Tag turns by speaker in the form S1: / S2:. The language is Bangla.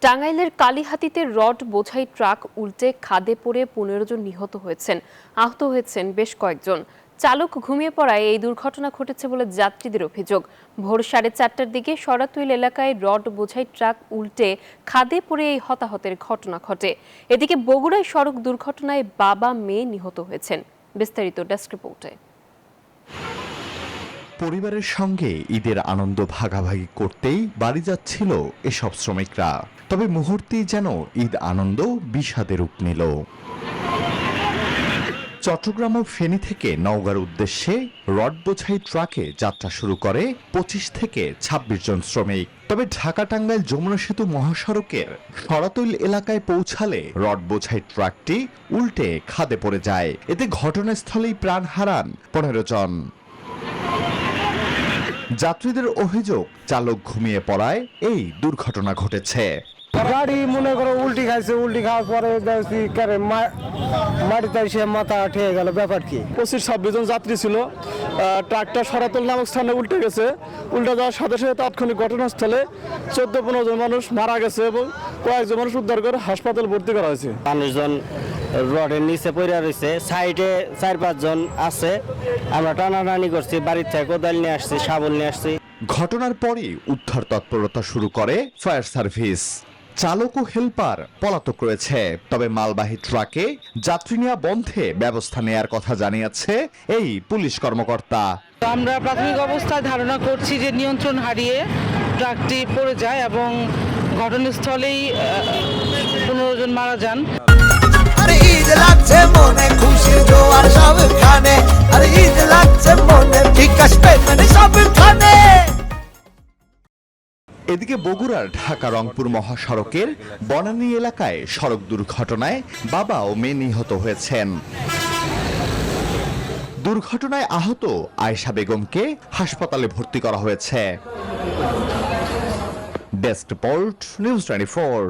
S1: টাঙ্গাইলের কালিহাতীতে রড বোঝাই ট্রাক উল্টে খাদে পড়ে ১৫ জন নিহত হয়েছেন, আহত হয়েছেন বেশ কয়েকজন। চালক ঘুমিয়ে পড়ায় এই দুর্ঘটনা ঘটেছে বলে যাত্রীদের অভিযোগ। ভোর 4:30টার দিকে সরাতুইল এলাকায় রড বোঝাই ট্রাক উল্টে খাদে পড়ে এই হতাহতের ঘটনা ঘটে। এদিকে বগুড়ায় সড়ক দুর্ঘটনায় বাবা মেয়ে নিহত হয়েছেন। বিস্তারিত ডেস্ক রিপোর্টে।
S2: পরিবারের সঙ্গে ঈদের আনন্দ ভাগাভাগি করতেই বাড়ি যাচ্ছিল এসব শ্রমিকরা, তবে মুহূর্তেই যেন ঈদ আনন্দ বিষাদে রূপ নিল। চট্টগ্রাম ও ফেনী থেকে নওগাঁর উদ্দেশ্যে রড বোঝাই ট্রাকে যাত্রা শুরু করে ২৫ থেকে ২৬ জন শ্রমিক। তবে ঢাকা টাঙ্গাইল যমুনা সেতু মহাসড়কের সরাতুইল এলাকায় পৌঁছালে রড বোঝাই ট্রাকটি উল্টে খাদে পড়ে যায়। এতে ঘটনাস্থলেই প্রাণ হারান ১৫ জন। যাত্রীদের অভিযোগ, চালক ঘুমিয়ে পড়ায় এই দুর্ঘটনা ঘটেছে।
S3: গাড়ি মনে করো উল্টি খাইছে, উল্টি খাওয়ার পরে মাটিতে এসে মাথা ঠেয়ে গেল। ব্যাপার কি,
S4: ২৫-২৬ জন যাত্রী ছিল। ট্রাকটা সরাতল নামক স্থানে উল্টে গেছে। উল্টে যাওয়ার সাথে সাথে তাৎক্ষণিক ঘটনাস্থলে ১৪-১৫ জন মানুষ মারা গেছে এবং কয়েকজন মানুষ উদ্ধার করে হাসপাতাল ভর্তি করা হয়েছে।
S3: মানুষজন রডের নিচে পড়ে রয়েছে, সাইডে ৪-৫ জন আছে। আমরা টানাটানি করছি, বাড়ির থেকে কোদাল নিয়ে আসছি, শাবল নিয়ে আসছি।
S2: ঘটনার পরই উদ্ধার তৎপরতা শুরু করে ফায়ার সার্ভিস। চালক ও হেলপার পলাতক রয়েছে, তবে মালবাহী ট্রাকে যাত্রী নেওয়া বন্ধে ব্যবস্থা নেয়ার কথা জানিয়েছে এই পুলিশ কর্মকর্তা।
S5: আমরা প্রাথমিক অবস্থায় ধারণা করছি যে নিয়ন্ত্রণ হারিয়ে ট্রাকটি পড়ে যায় এবং ঘটনাস্থলেই ১৫ জন মারা যান।
S6: ঈদ লাগছে মনে, খুশির জোয়ার সবখানে। আরে ঈদ লাগছে মনে, বিকাশ পেমেন্ট সবখানে।
S2: এদিকে বগুড়ার ঢাকা রংপুর মহাসড়কের বনানী এলাকায় সড়ক দুর্ঘটনায় বাবা ও মেয়ে নিহত হয়েছেন। দুর্ঘটনায় আহত আয়েশা বেগমকে হাসপাতালে ভর্তি করা হয়েছে। Desk report, news 24।